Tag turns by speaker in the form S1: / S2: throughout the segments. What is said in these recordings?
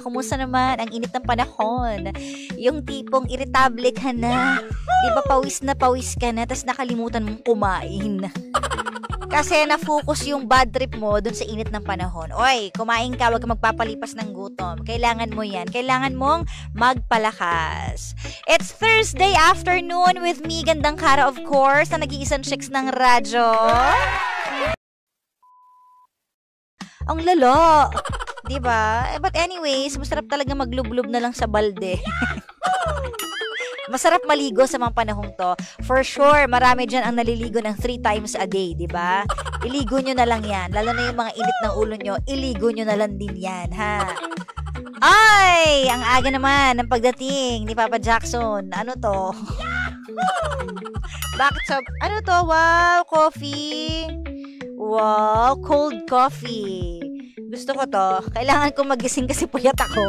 S1: Kumusta naman ang init ng panahon? Yung tipong irritable ka na, 'di ba pawis na pawis ka na, tapos nakalimutan mong kumain. Kasi na-focus yung bad trip mo dun sa init ng panahon. Oy, kumain ka, wag ka magpapalipas ng gutom. Kailangan mo yan. Kailangan mong magpalakas. It's Thursday afternoon with me, Gandang Kara, of course, na nag-iisang chicks ng radyo. Ang lalo. Diba? But anyways, masarap talaga maglublob na lang sa balde. Masarap maligo sa mga panahong to. For sure, marami dyan ang naliligo ng 3 times a day, diba? Iligo nyo na lang yan. Lalo na yung mga init ng ulo nyo, iligo nyo na lang din yan, ha? Ay! Ang aga naman ng pagdating ni Papa Jackson. Ano to? Bakit sa... Ano to? Wow! Coffee! Wow! Cold coffee! Gusto ko to. Kailangan kong magising kasi puyat ako.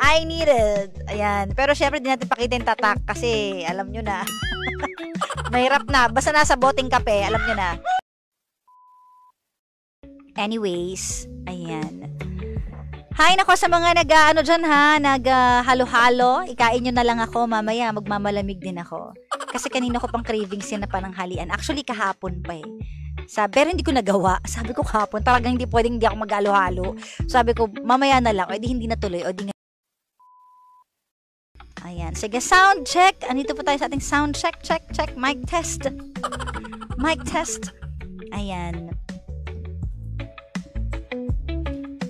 S1: I need it. Ayan. Pero syempre, di natin pakita yung tatak kasi alam nyo na. Mahirap na. Basta nasa boteng kape, alam nyo na. Anyways, ayan. Hi nako sa mga nag-ano dyan ha, nag-halo-halo. Ikain nyo na lang ako mamaya, magmamalamig din ako. Kasi kanina ko pang cravings yan na pananghalian. Actually, kahapon pa eh. Pero hindi ko nagawa. Sabi ko kahapon, talagang hindi pwedeng hindi ako mag-halo-halo. Sabi ko, mamaya na lang. O di hindi natuloy. O di nga. Ayan. Sige, sound check. Andito po tayo sa ating sound check. Check. Mic test. Mic test. Ayan.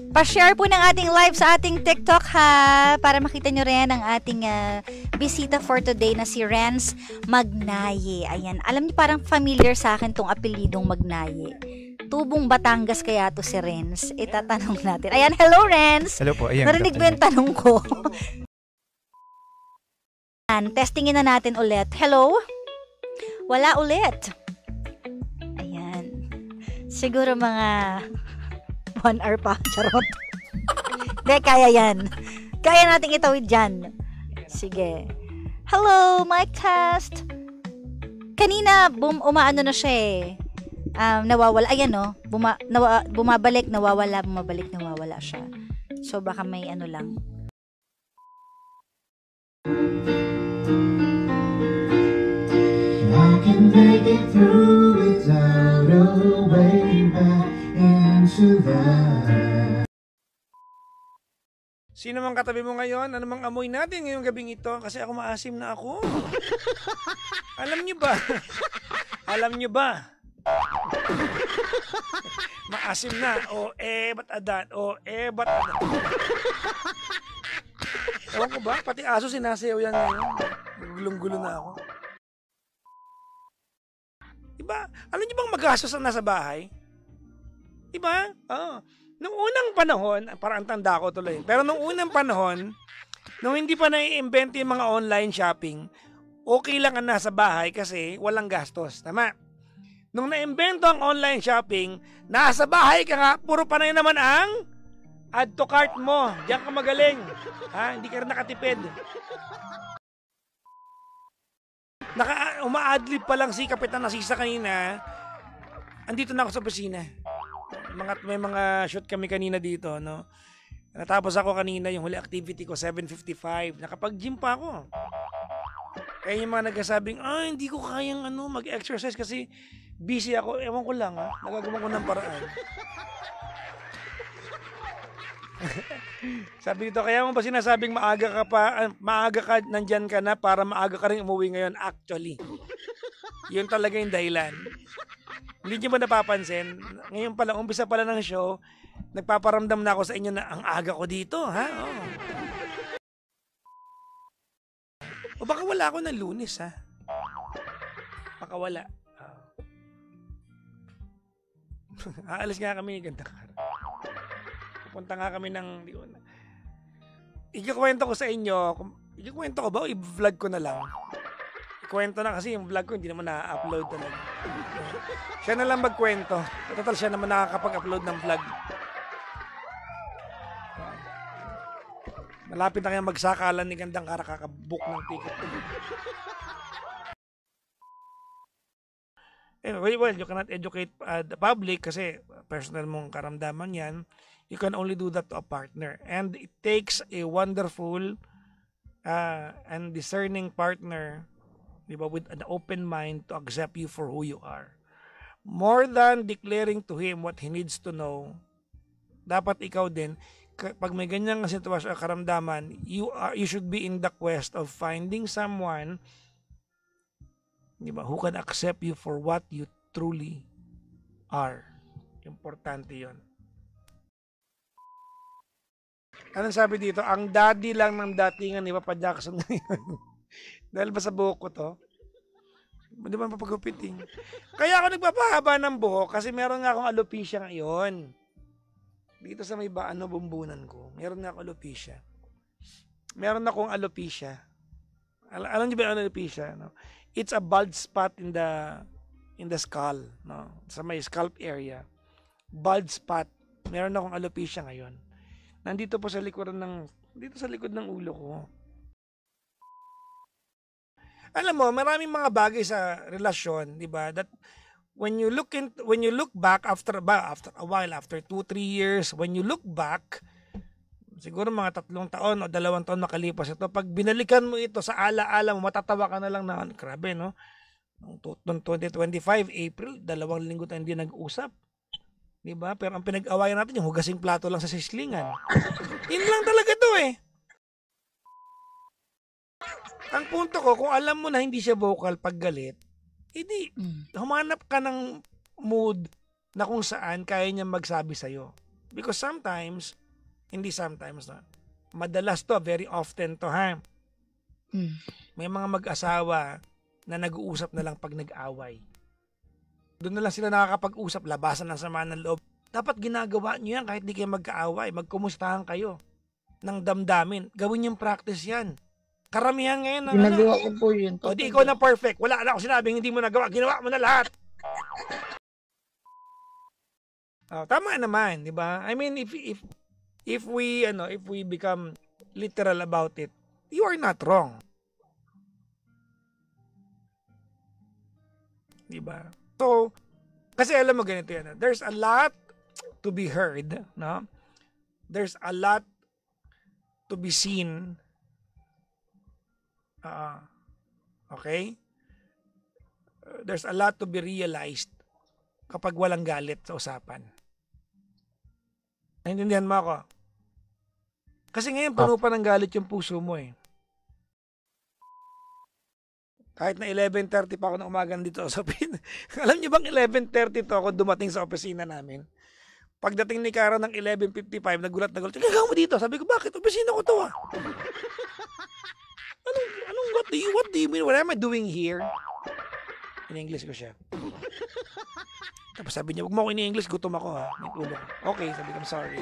S1: Pa-share po ng ating live sa ating TikTok ha, para makita nyo rin ang ating bisita for today na si Renz Magnaye. Ayan, alam niyo parang familiar sa akin tong apelidong Magnaye. Tubong Batangas kaya to si Renz? Itatanong natin. Ayan, hello Renz!
S2: Hello po, ayan.
S1: Narinig ba yung tanong ko? Ayan, testingin na natin ulit. Hello? Wala ulit. Ayan. Siguro mga 1 hour pa. Charot. Hindi, kaya yan. Kaya nating itawid dyan. Sige. Hello, mic test. Kanina, umaano na siya eh. Nawawala. Ayan no. Bumabalik, nawawala, bumabalik, nawawala siya. So, baka may ano lang.
S3: I can make it through without a way back into that.
S2: Sino mang katabi mo ngayon? Ano mang amoy natin ngayong gabing ito? Kasi ako maasim na ako. Alam niyo ba? Alam niyo ba? Maasim na. Ba't adan? Ba't adan? Ewan ko ba? Pati aso sinasayaw yan ngayon. Gulong-gulo na ako. Diba? Alam niyo bang magastos ang nasa bahay? Diba? Oo. Nung unang panahon, parang tanda ko tuloy, pero nung unang panahon, nung hindi pa nai-invento yung mga online shopping, okay lang ang nasa bahay kasi walang gastos. Tama? Nung na-invento ang online shopping, nasa bahay ka nga, puro panay naman ang add to cart mo. Diyan ka magaling. Ha? Hindi ka rin nakatipid. Uma-adlib pa lang si Kapitan Nasisa kanina. Andito na ako sa opisina. May mga shoot kami kanina dito, no? Natapos ako kanina, yung huli activity ko, 7:55. Nakapag-gym pa ako. Kaya yung mga nagsasabing, hindi ko kayang mag-exercise kasi busy ako. Ewan ko lang, ha? Nagagawa ko ng paraan. Sabi dito, kaya mo ba sinasabing maaga ka, nandyan ka na para maaga ka rin umuwi ngayon? Actually, yun talaga yung dahilan. Hindi niyo ba napapansin? Ngayon pa lang, umpisa pa lang ng show, nagpaparamdam na ako sa inyo na ang aga ko dito, ha? Oh. O baka wala ako ng Lunes, ha? Baka wala. Aalis nga kami ni Gandang Kara. Pupunta nga kami ng... Ikikwento ko sa inyo, ikikwento ko ba o i-vlog ko na lang? Kwento na kasi yung vlog ko hindi naman na-upload talaga. Siya na lang magkwento. Total siya naman nakakapag-upload ng vlog. Malapit na kaya magsakalan ni Gandang Kara kakabook ng ticket. Well, you cannot educate the public kasi personal mong karamdaman yan. You can only do that to a partner. And it takes a wonderful and discerning partner, di ba, with an open mind to accept you for who you are. More than declaring to him what he needs to know, dapat ikaw din, pag may ganyang sitwasyon, karamdaman, you should be in the quest of finding someone, di ba, who can accept you for what you truly are. Importante yon. Anong sabi dito? Ang daddy lang ng datingan ni Papa Jackson ngayon. Dahil ba sa buhok ko to? Hindi ba mapapagupiting? Kaya ako nagpapahaba ng buhok kasi meron nga akong alopecia ngayon. Dito sa may bumbunan ko, meron nga akong alopecia. Meron akong alopecia. Alam niyo ba ang alopecia? No? It's a bald spot in the skull, no? Sa may scalp area. Bald spot. Meron akong alopecia ngayon. Nandito po sa likod ng ulo ko. Alam mo, maraming mga bagay sa relasyon, 'di ba? That when you look back after a while, after 2-3 years, when you look back, siguro mga 3 taon o 2 taon makalipas ito, pag binalikan mo ito sa alaala mo, matatawa ka na lang na, grabe, no? Noong 2025, April, 2 linggo tayong hindi nag-usap. Diba? Pero ang pinag-awayan natin, yung hugasing plato lang sa sislingan. Yun lang talaga to eh. Ang punto ko, kung alam mo na hindi siya vocal pag galit, hindi, humanap ka ng mood na kung saan kaya niya magsabi sa'yo. Because sometimes, na, madalas to, very often to, ha? May mga mag-asawa na nag-uusap na lang pag nag-away. Doon na lang sila nakakapag-usap, labasan ng sama ng loob. Dapat ginagawa nyo yan kahit di kayo magkaaway. Magkumustahan kayo ng damdamin. Gawin yung practice yan. Karamihan ngayon ng
S4: ginagawa ko po yun.
S2: O di ikaw na perfect. Wala na ako sinabing hindi mo nagawa. Ginawa mo na lahat. Tama naman, di ba? I mean, if we become literal about it, you are not wrong. Di ba? So, kasi alam mo ganito yan. There's a lot to be heard, no? There's a lot to be seen. Okay? There's a lot to be realized kapag walang galit sa usapan. Naintindihan mo ako? Kasi ngayon, puno pa ng galit yung puso mo eh. Kahit na 11:30 pa ako ng umaga dito sa alam niyo bang 11:30 to ako dumating sa opisina namin? Pagdating ni Kara ng 11:55, nagulat. Gagawin mo dito? Sabi ko, bakit? Opisina ko to ah. What do you mean? What am I doing here? In English ko siya. Tapos sabi niya, wag mo ako in English, gutom ako ha. May tulog. Okay, sabi ko, I'm sorry.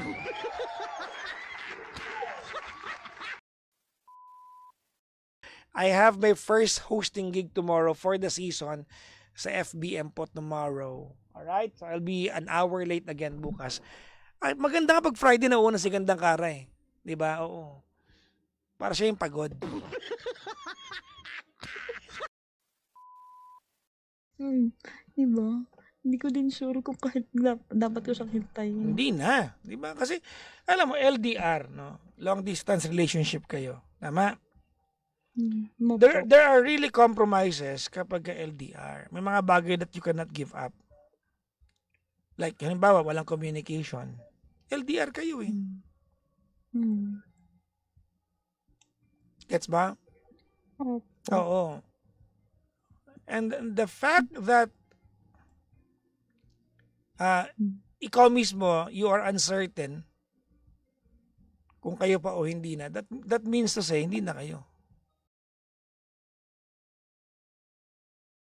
S2: I have my first hosting gig tomorrow for the season sa FBM po tomorrow. Alright? So I'll be an hour late again bukas. Ay, maganda kapag Friday na una si Gandang Kara eh. Diba? Oo. Para siya yung pagod.
S4: Diba? Hindi ko din sure kung kahit dapat ko siyang hintayin.
S2: Hindi na. Diba? Kasi, alam mo, LDR, no? Long distance relationship kayo. Tama? There are really compromises kapag LDR. May mga bagay that you cannot give up. Like, halimbawa, walang communication. LDR kayo eh. Gets ba? Oo. And the fact that ikaw mismo, you are uncertain kung kayo pa o hindi na, that means to say, hindi na kayo.